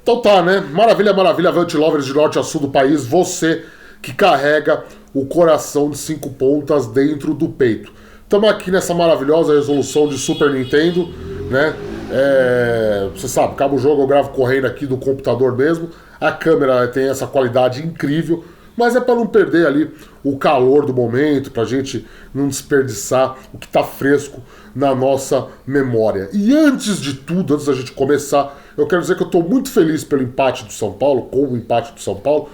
Então tá, né? Maravilha, maravilha, Avante Lovers de norte a sul do país. Você que carrega o coração de 5 pontas dentro do peito. Estamos aqui nessa maravilhosa resolução de Super Nintendo, né? Você sabe, acaba o jogo, eu gravo correndo aqui do computador mesmo. A câmera tem essa qualidade incrível, mas é para não perder ali o calor do momento, para a gente não desperdiçar o que está fresco na nossa memória. E antes de tudo, antes da gente começar, eu quero dizer que eu estou muito feliz pelo empate do São Paulo, com o empate do São Paulo,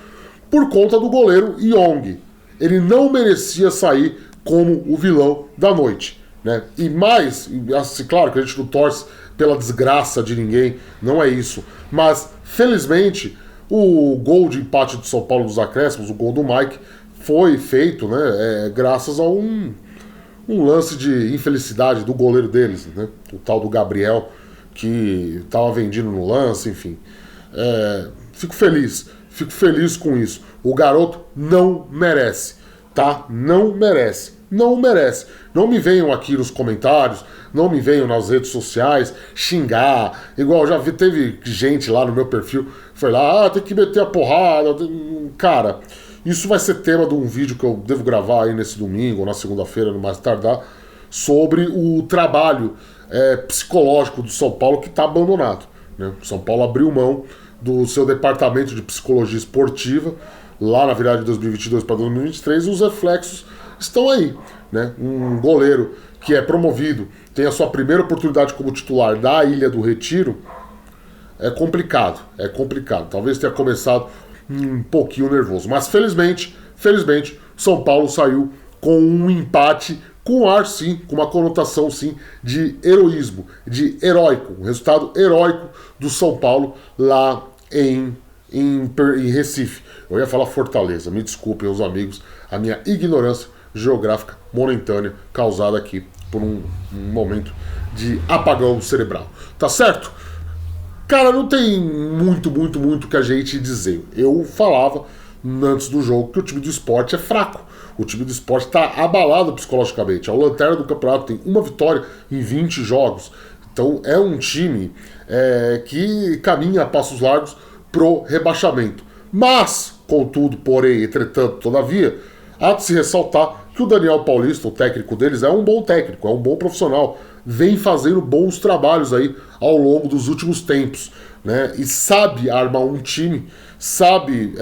por conta do goleiro Young. Ele não merecia sair como o vilão da noite, né? E mais, assim, claro que a gente não torce pela desgraça de ninguém, não é isso. Mas, felizmente, o gol de empate do São Paulo dos acréscimos, o gol do Mike, foi feito, né, graças a um lance de infelicidade do goleiro deles, né? O tal do Gabriel, que estava vendido no lance, enfim. Fico feliz com isso. O garoto não merece, tá? Não merece. Não me venham aqui nos comentários, não me venham nas redes sociais xingar. Igual já teve gente lá no meu perfil, foi lá, tem que meter a porrada. Cara, isso vai ser tema de um vídeo que eu devo gravar aí nesse domingo ou na segunda-feira, no mais tardar, sobre o trabalho psicológico do São Paulo que está abandonado, né? O São Paulo abriu mão do seu departamento de psicologia esportiva lá na virada de 2022 para 2023 e os reflexos estão aí, né? Um goleiro que é promovido, tem a sua primeira oportunidade como titular da Ilha do Retiro, é complicado. Talvez tenha começado um pouquinho nervoso, mas felizmente, São Paulo saiu com um empate com ar sim, com uma conotação sim de heroísmo, de heróico, um resultado heróico do São Paulo lá em Recife. Eu ia falar Fortaleza, me desculpem os amigos, a minha ignorância geográfica momentânea causada aqui por um momento de apagão cerebral. Tá certo? Cara, não tem muito que a gente dizer. Eu falava antes do jogo que o time do Sport é fraco. O time do Sport está abalado psicologicamente. É o lanterna do campeonato, tem uma vitória em 20 jogos. Então é um time que caminha a passos largos pro rebaixamento. Mas, contudo, porém, entretanto, todavia, há de se ressaltar que o Daniel Paulista, o técnico deles, é um bom técnico, é um bom profissional, vem fazendo bons trabalhos aí ao longo dos últimos tempos, né? E sabe armar um time, sabe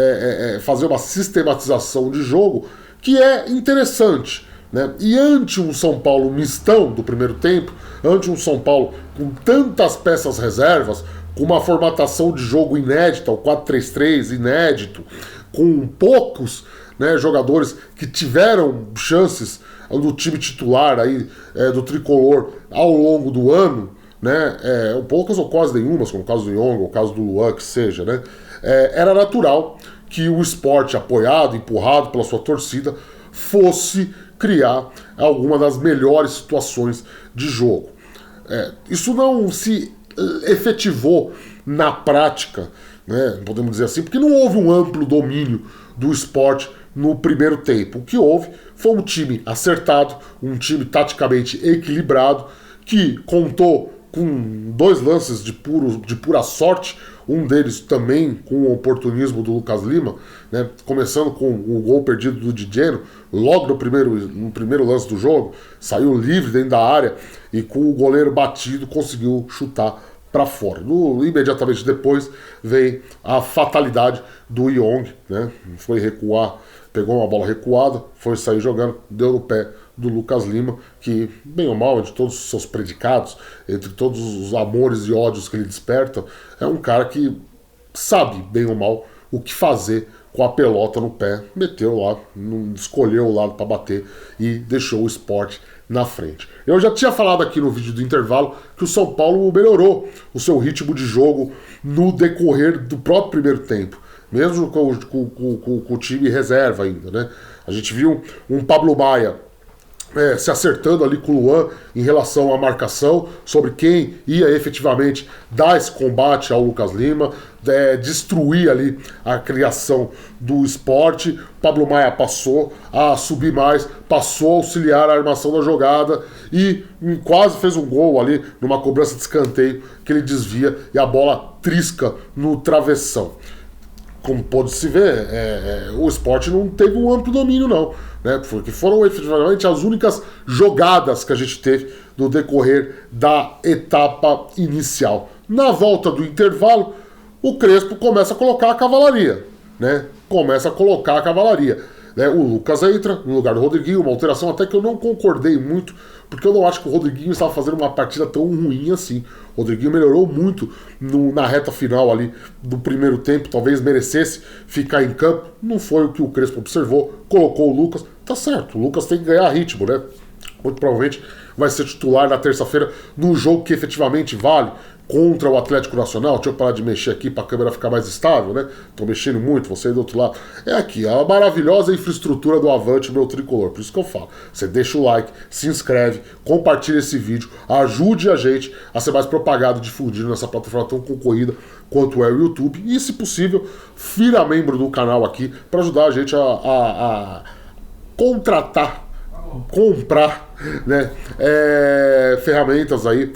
fazer uma sistematização de jogo que é interessante, né? E ante um São Paulo mistão do primeiro tempo, ante um São Paulo com tantas peças reservas, com uma formatação de jogo inédita, o 4-3-3 inédito, com poucos, né, jogadores que tiveram chances do time titular aí, do tricolor ao longo do ano, né, poucas ou quase nenhumas, como o caso do Young ou o caso do Luan, que seja, né, era natural que o Sport, apoiado, empurrado pela sua torcida, fosse criar alguma das melhores situações de jogo. Isso não se efetivou na prática, né, podemos dizer assim, porque não houve um amplo domínio do Sport no primeiro tempo. O que houve foi um time acertado, um time taticamente equilibrado, que contou com 2 lances de pura sorte, um deles também com o oportunismo do Lucas Lima, né, começando com o gol perdido do Didieno, logo no primeiro lance do jogo, saiu livre dentro da área e com o goleiro batido conseguiu chutar para fora. Imediatamente depois veio a fatalidade do Young, né, foi recuar, pegou uma bola recuada, foi sair jogando, deu no pé do Lucas Lima, que, bem ou mal, entre todos os seus predicados, entre todos os amores e ódios que ele desperta, é um cara que sabe, bem ou mal, o que fazer com a pelota no pé, meteu lá, escolheu o lado para bater e deixou o Sport na frente. Eu já tinha falado aqui no vídeo do intervalo que o São Paulo melhorou o seu ritmo de jogo no decorrer do próprio primeiro tempo, mesmo com o time reserva ainda, né? A gente viu um Pablo Maia se acertando ali com o Luan em relação à marcação, sobre quem ia efetivamente dar esse combate ao Lucas Lima, destruir ali a criação do Sport. Pablo Maia passou a subir mais, passou a auxiliar a armação da jogada e quase fez um gol ali numa cobrança de escanteio que ele desvia e a bola trisca no travessão. Como pode se ver, o Sport não teve um amplo domínio não, né? Porque foram efetivamente as únicas jogadas que a gente teve no decorrer da etapa inicial. Na volta do intervalo, o Crespo começa a colocar a cavalaria, né? Começa a colocar a cavalaria. Né? O Lucas entra no lugar do Rodriguinho, uma alteração até que eu não concordei muito, porque eu não acho que o Rodriguinho estava fazendo uma partida tão ruim assim. O Rodriguinho melhorou muito na reta final ali do primeiro tempo, talvez merecesse ficar em campo. Não foi o que o Crespo observou, colocou o Lucas. Tá certo, o Lucas tem que ganhar ritmo, né? Muito provavelmente vai ser titular na terça-feira no jogo que efetivamente vale contra o Atlético Nacional. Deixa eu parar de mexer aqui para a câmera ficar mais estável, né? Tô mexendo muito, você aí do outro lado. É aqui, a maravilhosa infraestrutura do Avante, meu tricolor. Por isso que eu falo. Você deixa o like, se inscreve, compartilha esse vídeo, ajude a gente a ser mais propagado, difundido nessa plataforma tão concorrida quanto é o YouTube. E, se possível, vira membro do canal aqui para ajudar a gente a contratar, comprar, né, ferramentas aí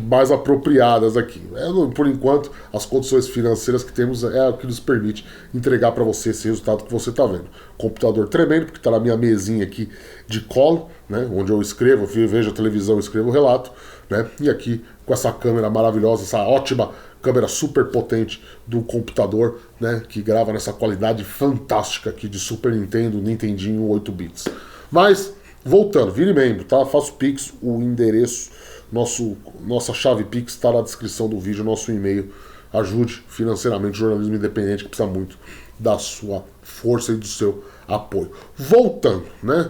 mais apropriadas aqui. Por enquanto, as condições financeiras que temos é o que nos permite entregar para você esse resultado que você está vendo. Computador tremendo, porque está na minha mesinha aqui de colo, né, onde eu escrevo, vejo a televisão, escrevo o relato, né, e aqui com essa câmera maravilhosa, essa ótima câmera super potente do computador, né, que grava nessa qualidade fantástica aqui de Super Nintendo, Nintendinho 8 bits. Mas, voltando, vire membro, tá? Faço Pix, o endereço, nossa chave Pix está na descrição do vídeo, nosso e-mail. Ajude financeiramente o jornalismo independente, que precisa muito da sua força e do seu apoio. Voltando, né?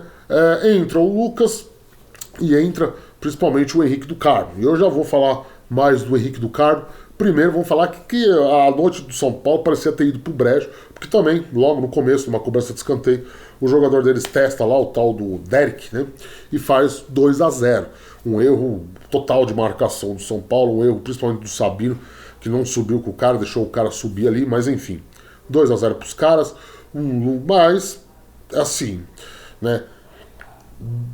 Entra o Lucas e entra principalmente o Henrique do Carmo. E eu já vou falar mais do Henrique do Carmo. Primeiro, vamos falar que a noite do São Paulo parecia ter ido pro brejo, porque também, logo no começo, numa cobrança de escanteio, o jogador deles testa lá o tal do Derek, né, e faz 2-0. Um erro total de marcação do São Paulo, um erro principalmente do Sabino, que não subiu com o cara, deixou o cara subir ali, mas enfim, 2-0 pros caras, mas, assim, né,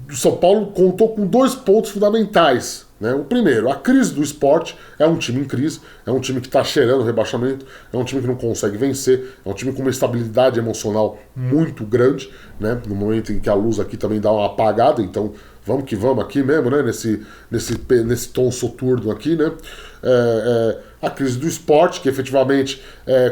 o São Paulo contou com 2 pontos fundamentais. Né? O primeiro, a crise do Sport. É um time em crise, é um time que está cheirando rebaixamento, é um time que não consegue vencer, é um time com uma estabilidade emocional muito grande, né? No momento em que a luz aqui também dá uma apagada, então vamos que vamos aqui mesmo, né? Nesse tom soturno aqui, né? A crise do Sport, que efetivamente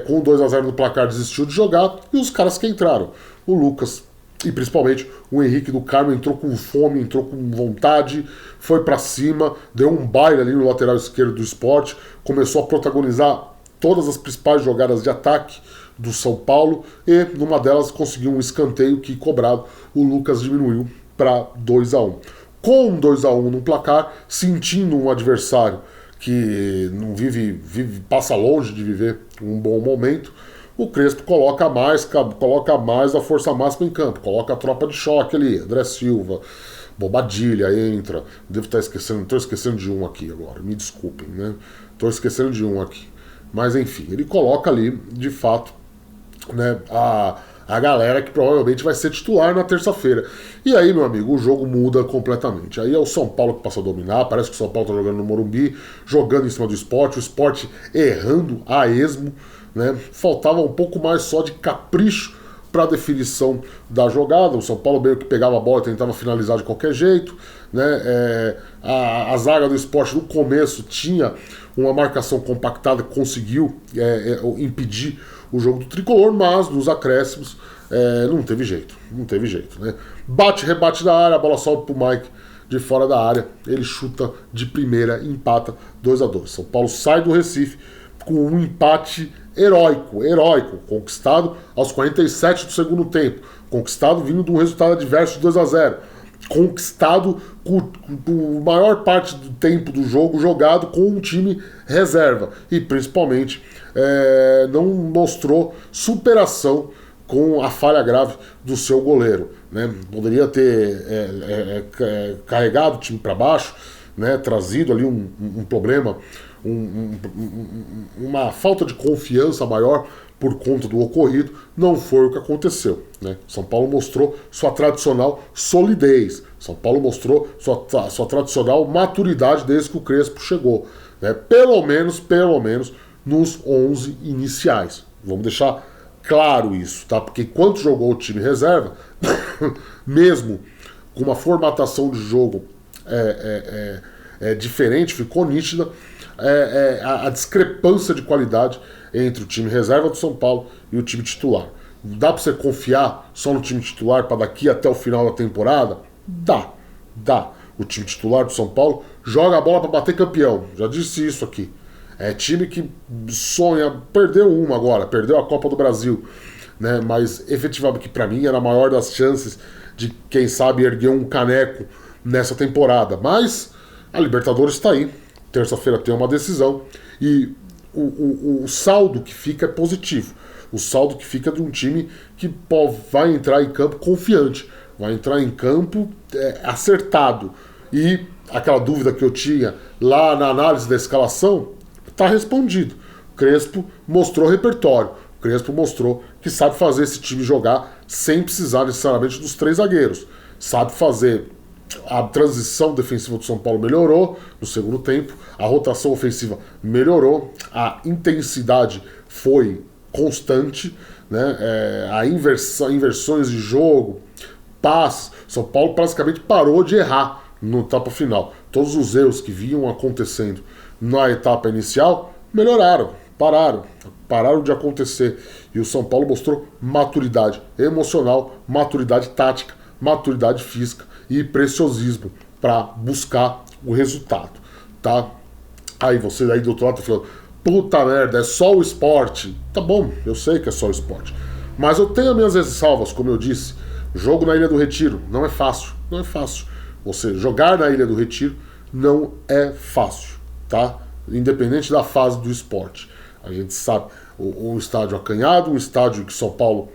com 2-0 no placar desistiu de jogar, e os caras que entraram, o Lucas e principalmente o Henrique do Carmo entrou com fome, entrou com vontade, foi pra cima, deu um baile ali no lateral esquerdo do Sport, começou a protagonizar todas as principais jogadas de ataque do São Paulo e numa delas conseguiu um escanteio que, cobrado, o Lucas diminuiu para 2-1. Com 2-1 no placar, sentindo um adversário que não passa longe de viver um bom momento, o Crespo coloca mais a força máxima em campo, coloca a tropa de choque ali, André Silva, Bobadilha entra, estou esquecendo de um aqui agora, me desculpem, né? Estou esquecendo de um aqui. Mas enfim, ele coloca ali, de fato, né, a galera que provavelmente vai ser titular na terça-feira. E aí, meu amigo, o jogo muda completamente. Aí é o São Paulo que passa a dominar, parece que o São Paulo está jogando no Morumbi, jogando em cima do Sport, o Sport errando a esmo, né? Faltava um pouco mais só de capricho para a definição da jogada. O São Paulo meio que pegava a bola e tentava finalizar de qualquer jeito, né? A zaga do Sport no começo tinha uma marcação compactada que conseguiu impedir o jogo do tricolor, mas nos acréscimos não teve jeito, né? Rebate da área, a bola sobe pro Mike de fora da área, ele chuta de primeira, empata 2-2. São Paulo sai do Recife com um empate heróico, conquistado aos 47 do segundo tempo, conquistado vindo de um resultado adverso de 2-0, conquistado com a maior parte do tempo do jogo jogado com um time reserva, e principalmente não mostrou superação com a falha grave do seu goleiro, né? Poderia ter carregado o time para baixo, né? Trazido ali um problema, uma falta de confiança maior por conta do ocorrido. Não foi o que aconteceu, né? São Paulo mostrou sua tradicional solidez, São Paulo mostrou sua tradicional maturidade desde que o Crespo chegou, né? Pelo menos nos 11 iniciais. Vamos deixar claro isso, tá? Porque enquanto jogou o time reserva, mesmo com uma formatação de jogo diferente, ficou nítida a discrepância de qualidade entre o time reserva do São Paulo e o time titular. Dá para você confiar só no time titular para daqui até o final da temporada? Dá. O time titular do São Paulo joga a bola para bater campeão. Já disse isso aqui. É time que sonha, perdeu a Copa do Brasil, né? Mas efetivamente, que para mim era a maior das chances de, quem sabe, erguer um caneco nessa temporada. Mas a Libertadores está aí, terça-feira tem uma decisão e o saldo que fica é positivo. O saldo que fica de um time que vai entrar em campo confiante, vai entrar em campo acertado. E aquela dúvida que eu tinha lá na análise da escalação está respondido. O Crespo mostrou repertório. O Crespo mostrou que sabe fazer esse time jogar sem precisar necessariamente dos 3 zagueiros. Sabe fazer. A transição defensiva do São Paulo melhorou no segundo tempo, a rotação ofensiva melhorou, a intensidade foi constante, né? Inversões de jogo, paz. São Paulo praticamente parou de errar no etapa final. Todos os erros que vinham acontecendo na etapa inicial melhoraram, pararam de acontecer. E o São Paulo mostrou maturidade emocional, maturidade tática, maturidade física e preciosismo para buscar o resultado, tá? Aí você aí do outro lado tá falando, puta merda, é só o esporte. Tá bom, eu sei que é só o esporte, mas eu tenho as minhas ressalvas, como eu disse. Jogo na Ilha do Retiro não é fácil. Você jogar na Ilha do Retiro não é fácil, tá? Independente da fase do esporte. A gente sabe, um estádio acanhado, um estádio que São Paulo,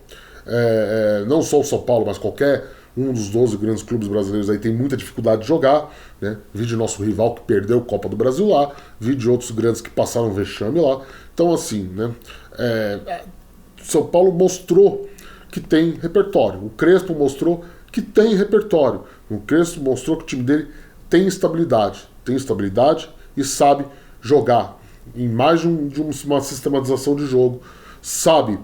não só o São Paulo, mas qualquer um dos 12 grandes clubes brasileiros aí tem muita dificuldade de jogar, né? Vi de nosso rival que perdeu a Copa do Brasil lá, vi de outros grandes que passaram vexame lá. Então, assim, né? São Paulo mostrou que tem repertório. O Crespo mostrou que tem repertório. O Crespo mostrou que o time dele tem estabilidade e sabe jogar em mais de uma sistematização de jogo, sabe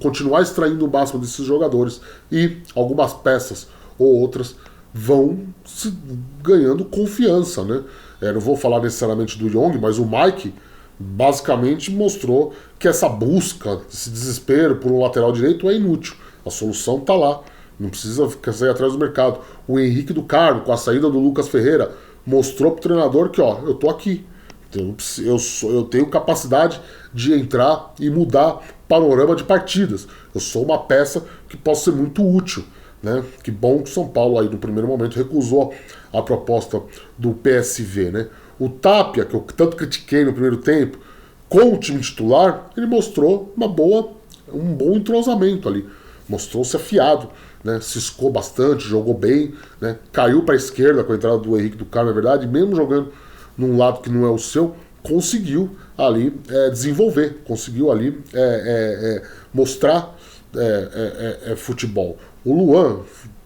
continuar extraindo o máximo desses jogadores, e algumas peças ou outras vão se ganhando confiança, né? Não vou falar necessariamente do Young, mas o Mike basicamente mostrou que essa busca, esse desespero por um lateral direito é inútil. A solução está lá, não precisa sair atrás do mercado. O Henrique do Carmo, com a saída do Lucas Ferreira, mostrou pro treinador que, ó, eu tô aqui. Eu tenho capacidade de entrar e mudar panorama de partidas. Eu sou uma peça que posso ser muito útil, né? Que bom que o São Paulo aí no primeiro momento recusou a proposta do PSV, né? O Tapia, que eu tanto critiquei no primeiro tempo, com o time titular, ele mostrou um bom entrosamento ali. Mostrou-se afiado, né? Ciscou bastante, jogou bem, né? Caiu para a esquerda com a entrada do Henrique do Carmo, é verdade, mesmo jogando num lado que não é o seu, conseguiu ali desenvolver, conseguiu ali mostrar futebol. O Luan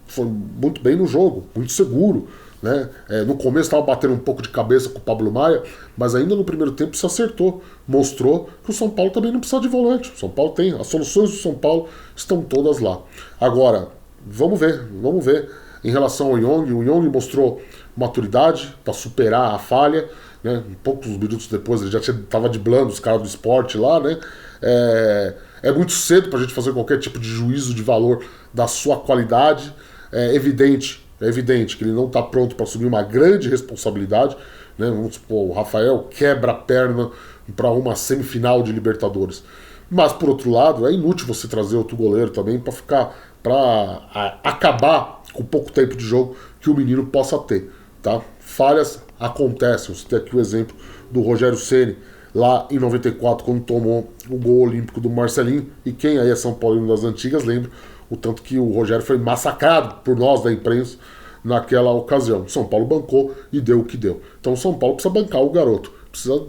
foi muito bem no jogo, muito seguro, né? No começo estava batendo um pouco de cabeça com o Pablo Maia, mas ainda no primeiro tempo se acertou, mostrou que o São Paulo também não precisa de volante. O São Paulo tem, as soluções do São Paulo estão todas lá. Agora, vamos ver em relação ao Young. O Young mostrou maturidade para superar a falha, né? Poucos minutos depois ele já estava driblando os caras do esporte lá, né? É muito cedo para a gente fazer qualquer tipo de juízo de valor da sua qualidade. É evidente que ele não está pronto para assumir uma grande responsabilidade, né? Vamos supor, o Rafael quebra a perna para uma semifinal de Libertadores. Mas, por outro lado, é inútil você trazer outro goleiro também para acabar com o pouco tempo de jogo que o menino possa ter, tá? Falhas acontecem. Você tem aqui o exemplo do Rogério Ceni lá em 94, quando tomou o gol olímpico do Marcelinho, e quem aí é São Paulino das antigas lembra o tanto que o Rogério foi massacrado por nós da imprensa naquela ocasião. São Paulo bancou e deu o que deu. Então o São Paulo precisa bancar o garoto, precisa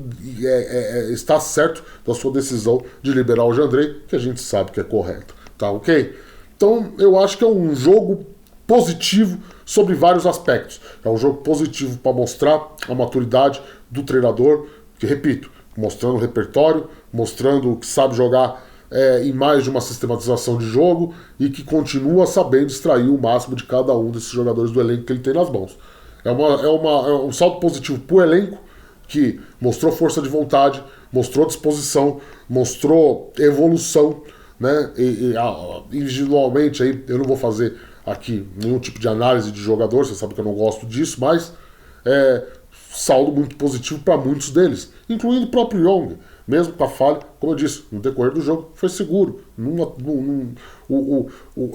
estar certo da sua decisão de liberar o Jandrei, que a gente sabe que é correto, tá ok? Então eu acho que é um jogo positivo sobre vários aspectos. É um jogo positivo para mostrar a maturidade do treinador, que, repito, mostrando o repertório, mostrando que sabe jogar em mais de uma sistematização de jogo e que continua sabendo extrair o máximo de cada um desses jogadores do elenco que ele tem nas mãos. É um salto positivo para o elenco, que mostrou força de vontade, mostrou disposição, mostrou evolução, né? Individualmente, aí, eu não vou fazer aqui nenhum tipo de análise de jogador, você sabe que eu não gosto disso, mas saldo muito positivo para muitos deles, incluindo o próprio Young. Mesmo com a falha, como eu disse, no decorrer do jogo foi seguro.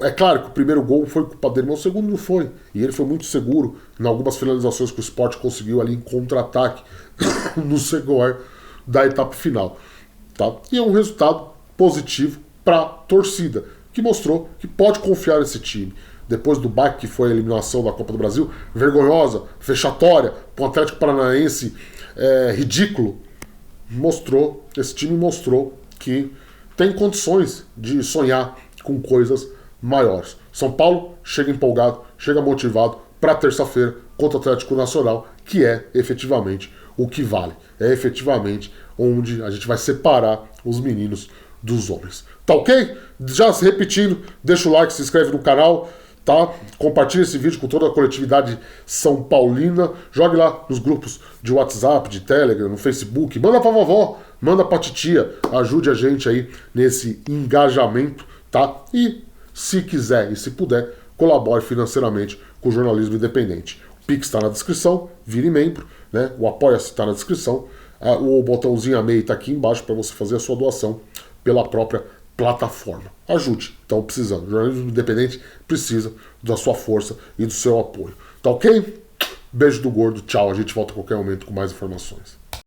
É claro que o primeiro gol foi culpa dele, mas o segundo não foi. E ele foi muito seguro em algumas finalizações que o Sport conseguiu ali em contra-ataque no segundo da etapa final. Tá? E é um resultado positivo para a torcida, que mostrou que pode confiar nesse time. Depois do baque que foi a eliminação da Copa do Brasil, vergonhosa, fechatória, com o Atlético Paranaense ridículo, esse time mostrou que tem condições de sonhar com coisas maiores. São Paulo chega empolgado, chega motivado para terça-feira contra o Atlético Nacional, que é efetivamente o que vale. É efetivamente onde a gente vai separar os meninos dos homens. Tá ok? Já se repetindo, deixa o like, se inscreve no canal, tá? Compartilha esse vídeo com toda a coletividade São Paulina. Jogue lá nos grupos de WhatsApp, de Telegram, no Facebook. Manda pra vovó, manda pra titia. Ajude a gente aí nesse engajamento, tá? E se quiser e se puder, colabore financeiramente com o jornalismo independente. O Pix está na descrição, vire membro, né? O Apoia-se está na descrição. O botãozinho Amei está aqui embaixo para você fazer a sua doação pela própria plataforma. Ajude, estão precisando. O jornalismo independente precisa da sua força e do seu apoio. Tá ok? Beijo do gordo, tchau. A gente volta a qualquer momento com mais informações.